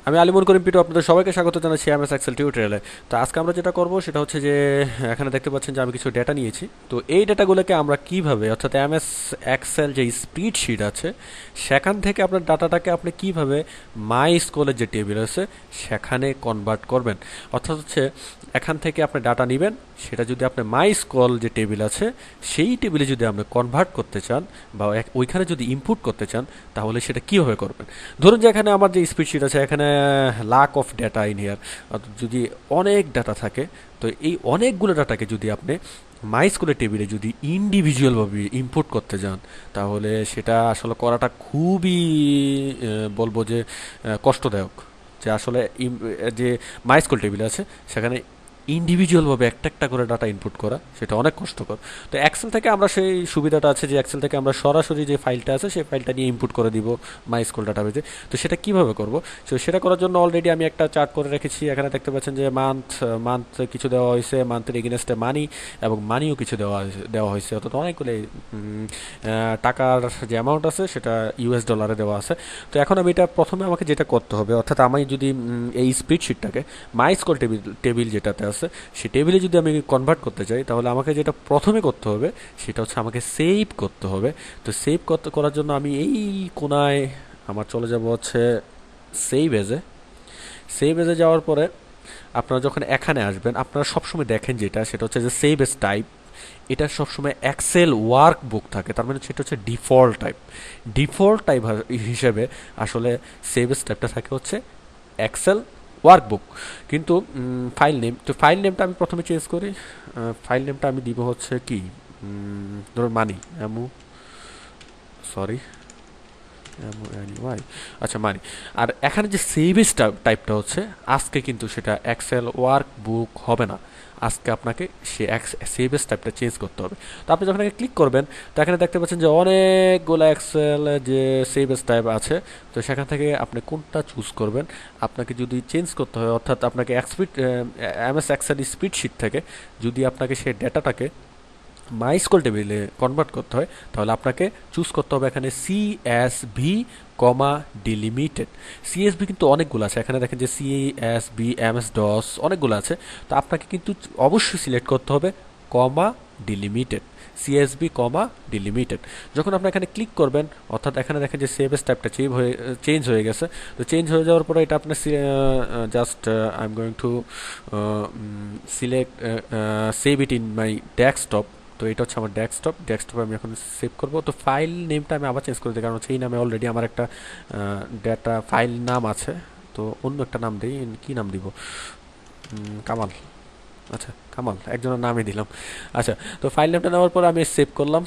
আমি আলিমুল করিম পিটু আপনাদের সবাইকে স্বাগত জানাচ্ছি এমএস এক্সেল টিউটোরিয়ালে। তো আজকে আমরা যেটা করব সেটা হচ্ছে যে এখানে দেখতে পাচ্ছেন যে আমি কিছু ডেটা নিয়েছি। তো এই ডেটাগুলোকে আমরা কিভাবে অর্থাৎ এমএস এক্সেল যে স্প্রেডশিট আছে সেখান থেকে আপনার ডাটাটাকে আপনি কিভাবে মাই স্কুলের যে টেবিল আছে সেখানে কনভার্ট করবেন। অর্থাৎ হচ্ছে এখান থেকে আপনি ডাটা নেবেন, সেটা যদি আপনি মাই স্কল যে টেবিল আছে সেই টেবিলে যদি আপনি কনভার্ট করতে চান বা ওইখানে যদি ইনপুট করতে চান, তাহলে সেটা কীভাবে করবেন। ধরুন যে এখানে আমার যে স্প্রেডশিট আছে এখানে lack of data in here, যদি অনেক ডাটা থাকে, তো এই অনেকগুলো ডাটাকে যদি আপনি মাই স্কুলের টেবিলে যদি ইন্ডিভিজুয়ালভাবে ইনপুট করতে যান, তাহলে সেটা আসলে করাটা খুবই বলবো যে কষ্টদায়ক। যে আসলে যে মাই স্কুল টেবিল আছে সেখানে ইন্ডিভিজুয়ালভাবে একটা একটা করে ডাটা ইনপুট করা সেটা অনেক কষ্টকর। তো এক্সেল থেকে আমরা সেই সুবিধাটা আছে যে এক্সেল থেকে আমরা সরাসরি যে ফাইলটা আছে সেই ফাইলটা নিয়ে ইনপুট করে দিব মাই স্কুল ডাটাবেজে। তো সেটা কিভাবে করব, তো সেটা করার জন্য অলরেডি আমি একটা চার্ট করে রেখেছি। এখানে দেখতে পাচ্ছেন যে মান্থ কিছু দেওয়া হয়েছে, মান্থের এগেনস্টে মানি এবং মানিও কিছু দেওয়া হয়েছে, অর্থাৎ অনেকগুলো টাকার যে অ্যামাউন্ট আছে সেটা ইউএস ডলারে দেওয়া আছে। তো এখন আমি এটা প্রথমে আমাকে যেটা করতে হবে, অর্থাৎ আমি যদি এই স্প্রেডশিটটাকে মাই স্কুল টেবিল যেটাতে আছে সেই টেবিলে যদি আমি কনভার্ট করতে চাই, তাহলে আমাকে যেটা প্রথমে করতে হবে সেটা হচ্ছে আমাকে সেভ করতে হবে। তো সেভ করার জন্য আমি এই কোনায় আমার চলে যাব হচ্ছে সেভ এজে যাওয়ার পরে আপনারা যখন এখানে আসবেন আপনারা সবসময় দেখেন যেটা সেটা হচ্ছে যে সেভ এজ টাইপ, এটা সবসময় এক্সেল ওয়ার্ক বুক থাকে, তার মানে সেটা হচ্ছে ডিফল্ট টাইপ হিসেবে আসলে সেভ এজ টাইপটা থাকে হচ্ছে এক্সেল ওয়ার্কবুক। কিন্তু ফাইল নেমটা আমি প্রথমে চেঞ্জ করি। ফাইল নেমটা আমি দিব হচ্ছে কি, ধরুন মানি এমু সরি ওয়াই, আচ্ছা মানি। আর এখানে যে সেভিস টাইপটা হচ্ছে আজকে কিন্তু সেটা এক্সেল ওয়ার্ক বুক হবে না, আজকে আপনাকে সে সেভিস টাইপটা চেঞ্জ করতে হবে। তো আপনি যখন ক্লিক করবেন, তো এখানে দেখতে পাচ্ছেন যে অনেকগুলো এক্সেল যে সেভিস টাইপ আছে। তো সেখান থেকে আপনি কোনটা চুজ করবেন। আপনাকে যদি চেঞ্জ করতে হয়, অর্থাৎ আপনাকে এমএস এক্সেল স্প্রেডশিট থেকে যদি আপনাকে সেই ডেটাটাকে মাই স্কুল টেবিলে কনভার্ট করতে হয়, তাহলে আপনাকে চুজ করতে হবে এখানে সিএসভি কমা ডিলিমিটেড। সিএসভি কিন্তু অনেকগুলো আছে, এখানে দেখেন যে সিএসভি এমএস ডস অনেকগুলো আছে। তো আপনাকে কিন্তু অবশ্যই সিলেক্ট করতে হবে কমা ডিলিমিটেড, সিএসবি কমা ডিলিমিটেড। যখন আপনি এখানে ক্লিক করবেন, অর্থাৎ এখানে দেখেন যে সেভ এস টাইপটা চেঞ্জ হয়ে গেছে। তো চেঞ্জ হয়ে যাওয়ার পরে এটা আপনার just I am going to select save it in my desktop. তো এটা হচ্ছে আমার ডেস্কটপে আমি এখন সেভ করব। তো ফাইল নেমটা আমি আবার চেঞ্জ করে দিই, কারণ সেই নামে অলরেডি আমার একটা ডেটা ফাইল নাম আছে। তো অন্য একটা নাম দিই, কি নাম দিব, কামাল। আচ্ছা কামাল একজনের নামই দিলাম। আচ্ছা, তো ফাইল নেমটা নেওয়ার পর আমি সেভ করলাম।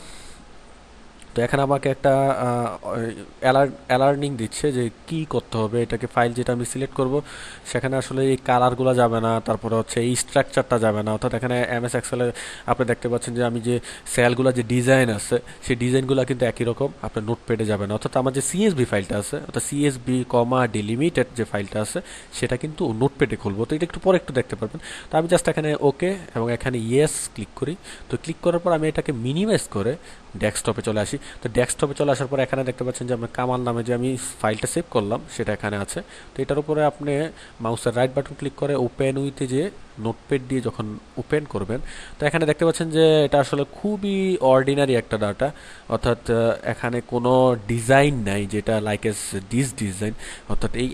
তো এখানে আমাকে একটা অ্যালার্নিং দিচ্ছে যে কি করতে হবে, এটাকে ফাইল যেটা আমি সিলেক্ট করব সেখানে আসলে এই কালারগুলো যাবে না, তারপরে হচ্ছে এই স্ট্রাকচারটা যাবে না। অর্থাৎ এখানে এমএস এক্সেলে আপনি দেখতে পাচ্ছেন যে আমি যে সেলগুলো যে ডিজাইন আছে সেই ডিজাইনগুলো কিন্তু একই রকম আপনার নোটপ্যাডে যাবে না। অর্থাৎ আমার যে সিএসবি ফাইলটা আছে, অর্থাৎ সিএসবি কমা ডিলিমিটেড যে ফাইলটা আছে সেটা কিন্তু নোটপ্যাডে খুলবো। তো এটা একটু পরে একটু দেখতে পারবেন। তো আমি জাস্ট এখানে ওকে এবং এখানে ইয়েস ক্লিক করি। তো ক্লিক করার পর আমি এটাকে মিনিমাইজ করে ডেস্কটপে চলে আসি। তো ডেস্কটপে চলে আসার পর এখানে দেখতে পাচ্ছেন যে আমার কামাল নামে যে আমি ফাইলটা সেভ করলাম সেটা এখানে আছে। তো এটার উপরে আপনি মাউসের রাইট বাটন ক্লিক করে ওপেন উইথে যে নোটপ্যাড দিয়ে যখন ওপেন করবেন, তো এখানে দেখতে পাচ্ছেন যে এটা আসলে খুবই অর্ডিনারি একটা ডাটা। অর্থাৎ এখানে কোনো ডিজাইন নাই যেটা লাইক এস দিস ডিজাইন। অর্থাৎ এই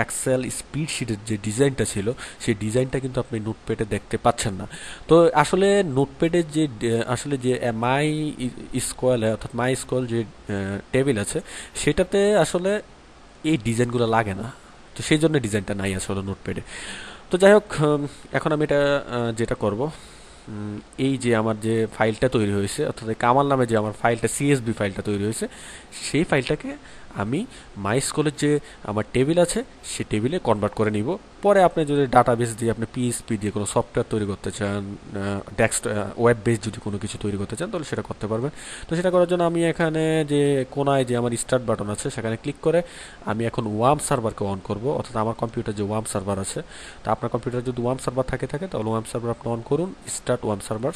এক্সেল স্প্রেডশিটের যে ডিজাইনটা ছিল সেই ডিজাইনটা কিন্তু আপনি নোটপ্যাডে দেখতে পাচ্ছেন না। তো আসলে নোটপ্যাডের যে আসলে যে মাই স্কোয়াল অর্থাৎ মাই স্কোয়াল যে টেবিল আছে সেটাতে আসলে এই ডিজাইনগুলো লাগে না। তো সেই জন্য ডিজাইনটা নাই আসলে নোটপ্যাডে। তো যাই হোক, এখন আমি এটা যেটা করব, এই যে আমার যে ফাইলটা তৈরি হয়েছে, অর্থাৎ কামাল নামে যে আমার ফাইলটা সিএসবি ফাইলটা তৈরি হয়েছে, সেই ফাইলটাকে আমি মাই স্কুলের যে আমার টেবিল আছে সেই টেবিলে কনভার্ট করে নিব। পরে আপনি যদি ডাটাবেস দিয়ে আপনি পিএসপি দিয়ে কোনো সফটওয়্যার তৈরি করতে চান, ওয়েব বেস যদি কোনো কিছু তৈরি করতে চান, তাহলে সেটা করতে পারবেন। তো সেটা করার জন্য আমি এখানে যে কোনায় যে আমার স্টার্ট বাটন আছে সেখানে ক্লিক করে আমি এখন ওয়ার্ম সার্ভারকে অন করব। অর্থাৎ আমার কম্পিউটার যে ওয়ার্ম সার্ভার আছে, তো আপনার কম্পিউটার যদি ওয়ার্ম সার্ভার থাকে তাহলে ওয়ার্ম সার্ভার আপনি অন করুন, স্টার্ট ওয়ার্ম সার্ভার।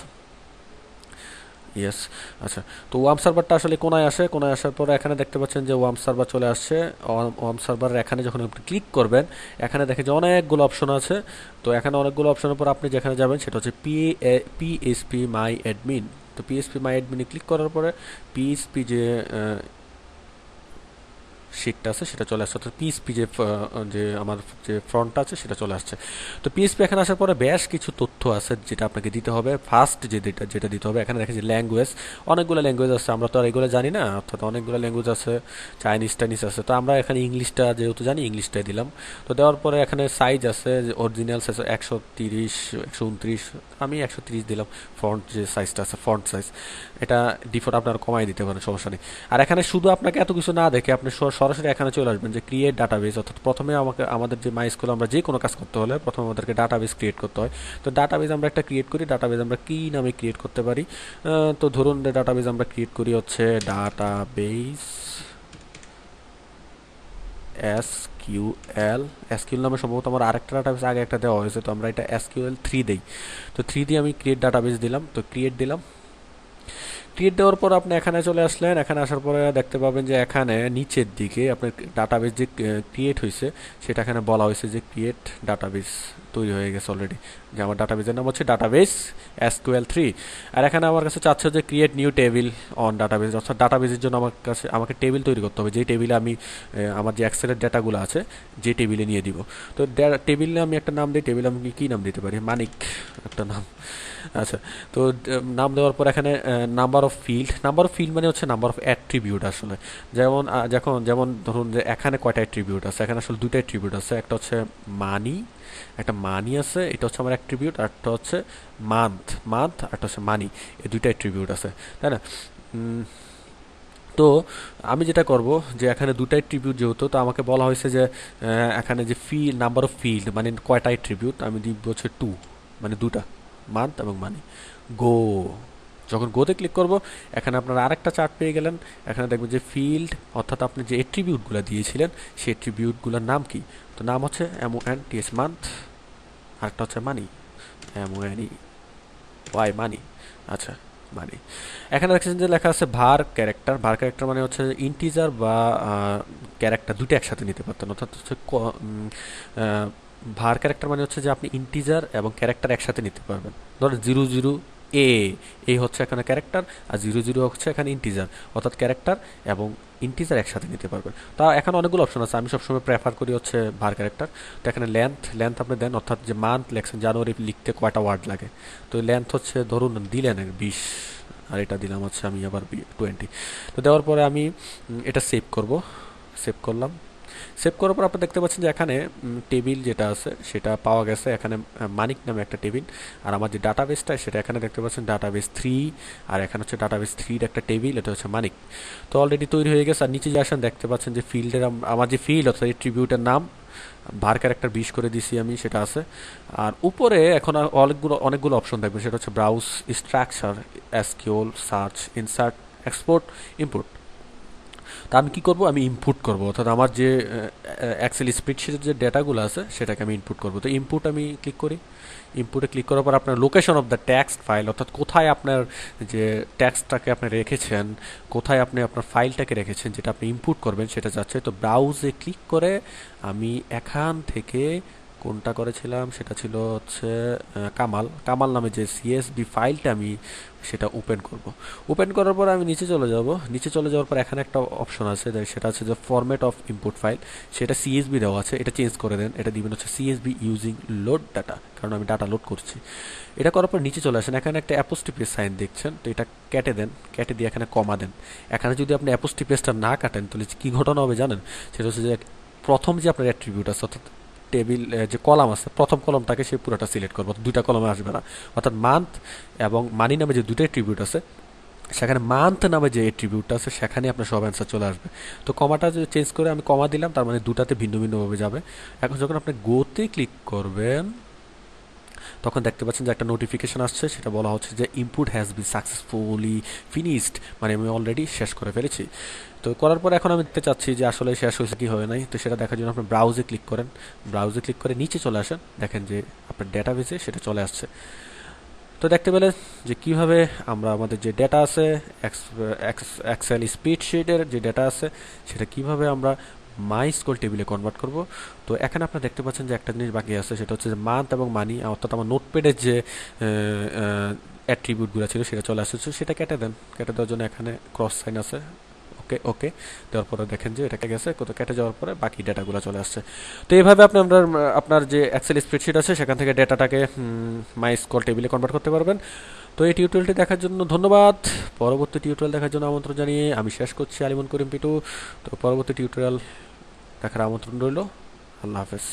ইয়েস। আচ্ছা, তো ওয়ার্ম সার্ভারটা আসলে কোনায় আসে, কোনায় আসার পরে এখানে দেখতে পাচ্ছেন যে ওয়ার্ম সার্ভার চলে আসছে। ওয়ার্ম সার্ভারের এখানে যখন আপনি ক্লিক করবেন, এখানে দেখেন যে অনেকগুলো অপশন আছে। তো এখানে অনেকগুলো অপশনের পর আপনি যেখানে যাবেন সেটা হচ্ছে পিএসপি মাই অ্যাডমিন। তো পিএসপি মাই অ্যাডমিনে ক্লিক করার পরে পিএসপি যে শিটটা আছে সেটা চলে আসছে, অর্থাৎ পিএসপি যে আমার যে ফ্রন্টটা আছে সেটা চলে আসছে। তো পিএসপি এখানে আসার পরে বেশ কিছু তথ্য আছে যেটা আপনাকে দিতে হবে। ফার্স্ট যেটা দিতে হবে, এখানে দেখেন যে ল্যাঙ্গুয়েজ, অনেকগুলো ল্যাঙ্গুয়েজ আছে, আমরা তো আর এগুলো জানি না, অর্থাৎ অনেকগুলো ল্যাঙ্গুয়েজ আছে, চাইনিজ আছে। তো আমরা এখানে ইংলিশটা যেহেতু জানি ইংলিশটাই দিলাম। তো দেওয়ার পরে এখানে সাইজ আছে, অরিজিনাল সাইজ 130, 129, আমি 130 দিলাম। ফন্ট যে সাইজটা আছে, ফন্ট সাইজ, এটা ডিফল্ট আপনারা কমাই দিতে পারেন, সমস্যা নেই। আর এখানে শুধু আপনাকে এত কিছু না দেখে আপনি সরাসরি এখানে চলে আসবেন যে ক্রিয়েট ডাটাবেস, অর্থাৎ প্রথমে আমাদের যে মাই স্কুল আমরা যে কোনো কাজ করতে হলে প্রথমে আমাদেরকে ডাটাবেস ক্রিয়েট করতে হয়। তো ডাটাবেস আমরা একটা ক্রিয়েট করি, ডাটাবেস আমরা কি নামে ক্রিয়েট করতে পারি? তো ধরুন ডাটাবেস আমরা ক্রিয়েট করি হচ্ছে ডাটাবেস এসকিউএল নামে। সম্ভবত আমার আরেকটা ডাটাবেস আগে একটা দেওয়া হয়েছে, তো আমরা এটা SQL 3 দেই। তো 3 দিয়ে আমি ক্রিয়েট ডাটাবেস দিলাম, তো ক্রিয়েট দিলাম। ক্রিয়েট দেওয়ার পর আপনি এখানে চলে আসলেন। এখানে আসার পরে দেখতে পাবেন যে এখানে নিচের দিকে আপনার ডাটাবেস যে ক্রিয়েট হয়েছে সেটা এখানে বলা হয়েছে যে ক্রিয়েট ডাটাবেস তৈরি হয়ে গেছে অলরেডি, যে আমার ডাটাবেসের নাম হচ্ছে ডাটাবেস SQL 3। আর এখানে আমার কাছে চাচ্ছে যে create new table on database, অর্থাৎ ডাটাবেসের জন্য আমাকে টেবিল তৈরি করতে হবে, যেই টেবিলে আমি আমার যে এক্সেলের ডেটাগুলো আছে যে টেবিলে নিয়ে দিব। তো টেবিলে আমি একটা নাম দিই, টেবিলে আমি কী নাম দিতে পারি? মানিক একটা নাম। আচ্ছা, তো নাম দেওয়ার পর এখানে নাম্বার অফ ফিল্ড মানে হচ্ছে নাম্বার অফ অ্যাট্রিবিউট আসলে। যেমন ধরুন যে এখানে কয়টা অ্যাট্রিবিউট আছে, এখানে আসলে দুটো অ্যাট্রিবিউট আছে, একটা হচ্ছে মানি, একটা মানি আছে, এটা হচ্ছে আমার অ্যাট্রিবিউট, আর একটা হচ্ছে মান্থ আর একটা হচ্ছে মানি। এই দুইটা অ্যাট্রিবিউট আছে, তাই না? তো আমি যেটা করব যে এখানে দুটাই ট্রিবিউট যেহেতু, তো আমাকে বলা হয়েছে যে এখানে যে নাম্বার অফ ফিল্ড মানে কয়টাই ট্রিবিউট, আমি দিব হচ্ছে 2, মানে দুটা, মান্থ এবং মানি। গো, যখন গোতে ক্লিক করব এখানে আপনারা আরেকটা চার্ট পেয়ে গেলেন। এখানে দেখবেন যে ফিল্ড, অর্থাৎ আপনি যে এট্রিবিউটগুলো দিয়েছিলেন সেই এট্রিবিউটগুলোর নাম কি। তো নাম হচ্ছে MONTH মান্থ, আরেকটা হচ্ছে মানি, MONEY মানি। আচ্ছা, মানি। এখানে দেখছেন যে লেখা আছে ভার ক্যারেক্টার মানে হচ্ছে ইন্টিজার বা ক্যারেক্টার দুটো একসাথে নিতে পারতেন, অর্থাৎ হচ্ছে ভার ক্যারেক্টার মানে হচ্ছে যে আপনি ইন্টিজার এবং ক্যারেক্টার একসাথে নিতে পারবেন। ধরো 00 হচ্ছে এখানে ক্যারেক্টার, আর 00 হচ্ছে এখানে ইন্টিজার, অর্থাৎ ক্যারেক্টার এবং ইন্টিজার একসাথে নিতে পারবেন। তা এখানে অনেকগুলো অপশন আছে, আমি সবসময় প্রেফার করি হচ্ছে ভার ক্যারেক্টার। তো এখানে লেন্থ আপনি দেন, অর্থাৎ যে মান্থ লেখছেন, জানুয়ারি লিখতে কয়টা ওয়ার্ড লাগে। তো লেন্থ হচ্ছে ধরুন দিলেন 20, আর এটা দিলাম হচ্ছে আমি আবার 20। তো দেওয়ার পরে আমি এটা সেভ করলাম। সেভ করার পর আপনি দেখতে পাচ্ছেন যে এখানে টেবিল যেটা আছে সেটা পাওয়া গেছে, এখানে মানিক নামে একটা টেবিল। আর আমার যে ডাটাবেসটা সেটা এখানে দেখতে পাচ্ছেন ডাটাবেস 3, আর এখানে হচ্ছে ডাটাবেস 3 একটা টেবিল, এটা হচ্ছে মানিক। তো অলরেডি তৈরি হয়ে গেছে। আর নিচে যে আসেন দেখতে পাচ্ছেন যে ফিল্ডের আমার যে ফিল্ড অর্থাৎ এট্রিবিউটের নাম ভার ক্যারেক্টার 20 করে দিছি আমি, সেটা আছে। আর উপরে এখন অনেকগুলো অপশন থাকবে, সেটা হচ্ছে browse, structure, SQL, search, insert, export, import. তা আমি কি করব, আমি ইনপুট করব, অর্থাৎ আমার যে এক্সেল স্প্রেডশিটের যে ডেটাগুলো আছে সেটাকে আমি ইনপুট করব। তো ইনপুট আমি ক্লিক করি। ইনপুটে ক্লিক করার পর আপনার location of the text file, অর্থাৎ কোথায় আপনার যে টেক্সটটাকে আপনি রেখেছেন, কোথায় আপনি আপনার ফাইলটাকে রেখেছেন যেটা আপনি ইনপুট করবেন সেটা যাচ্ছে। তো ব্রাউজে ক্লিক করে আমি এখান থেকে কোনটা করেছিলাম সেটা ছিল হচ্ছে কামাল নামে যে CSV ফাইলটা আমি সেটা ওপেন করব। ওপেন করার পর আমি নিচে চলে যাব। নিচে চলে যাওয়ার পর এখানে একটা অপশন আছে, সেটা হচ্ছে যে ফরম্যাট অফ ইনপুট ফাইল, সেটা CSV দেওয়া আছে, এটা চেঞ্জ করে দেন। এটা দিবেন হচ্ছে CSV ইউজিং লোড ডাটা, কারণ আমি ডাটা লোড করছি। এটা করার পর নিচে চলে আসেন, এখানে একটা অ্যাপোস্ট্রোফি সাইন দেখছেন, তো এটা কেটে দেন, কেটে দিয়ে এখানে কমা দেন। এখানে যদি আপনি অ্যাপোস্ট্রোফিটা না কাটেন তাহলে কি ঘটনা হবে জানেন? সেটা হচ্ছে যে প্রথম যে আপনার অ্যাট্রিবিউট আছে, অর্থাৎ টেবিল যে কলাম আছে, প্রথম কলামটাকে সে পুরোটা সিলেক্ট করবো, দুইটা কলামে আসবে না। অর্থাৎ মান্থ এবং মানি নামে যে দুটো অ্যাট্রিবিউট আছে, সেখানে মান্থ নামে যে অ্যাট্রিবিউটটা আছে সেখানে আপনার সব অ্যান্সার চলে আসবে। তো কমাটা যে চেঞ্জ করে আমি কমা দিলাম, তার মানে দুটাতে ভিন্ন ভিন্নভাবে যাবে। এখন যখন আপনি গোতে ক্লিক করবেন তখন দেখতে পাচ্ছেন যে একটা নোটিফিকেশন আসছে, সেটা বলা হচ্ছে যে input has been successfully finished, মানে আমি অলরেডি শেষ করে ফেলেছি। তো করার পর এখন আমি দেখতে চাচ্ছি যে আসলে শেষ হয়েছে কি হয় নাই। তো সেটা দেখার জন্য আপনি ব্রাউজে ক্লিক করেন, ব্রাউজে ক্লিক করে নিচে চলে আসেন, দেখেন যে আপনার ডেটাবেসে সেটা চলে আসছে। তো দেখতে পেলেন যে কিভাবে আমরা আমাদের যে ডেটা আছে এক্সেল স্প্রেডশিটের যে ডেটা আছে সেটা কিভাবে আমরা মাইস্কুয়েল টেবিলে কনভার্ট করব। তো এখানে আপনারা দেখতে পাচ্ছেন যে একটা জিনিস বাকি আছে, সেটা হচ্ছে যে মান্থ এবং মানি, অর্থাৎ আমার নোটপ্যাডের যে অ্যাট্রিবিউটগুলো ছিল সেটা চলে আসছে, সেটা কেটে দেন। কেটে দেওয়ার জন্য এখানে ক্রস সাইন আছে, ওকে ওকে দেওয়ার পরে দেখেন যে এটা গেছে, কোথাও কেটে যাওয়ার পরে বাকি ডেটাগুলো চলে আসছে। তো এইভাবে আপনি আপনার যে এক্সেল স্প্রেডশিট আছে সেখান থেকে ডেটাটাকে মাইস্কুয়েল টেবিলে কনভার্ট করতে পারবেন। তো এই টিউটোরিয়ালটি দেখার জন্য ধন্যবাদ। পরবর্তী টিউটোরিয়াল দেখার জন্য আমন্ত্রণ জানিয়ে আমি শেষ করছি। আলিমন করিম পিটু। তো পরবর্তী টিউটোরিয়াল দেখার আমন্ত্রণ রইল। আল্লাহ হাফেজ।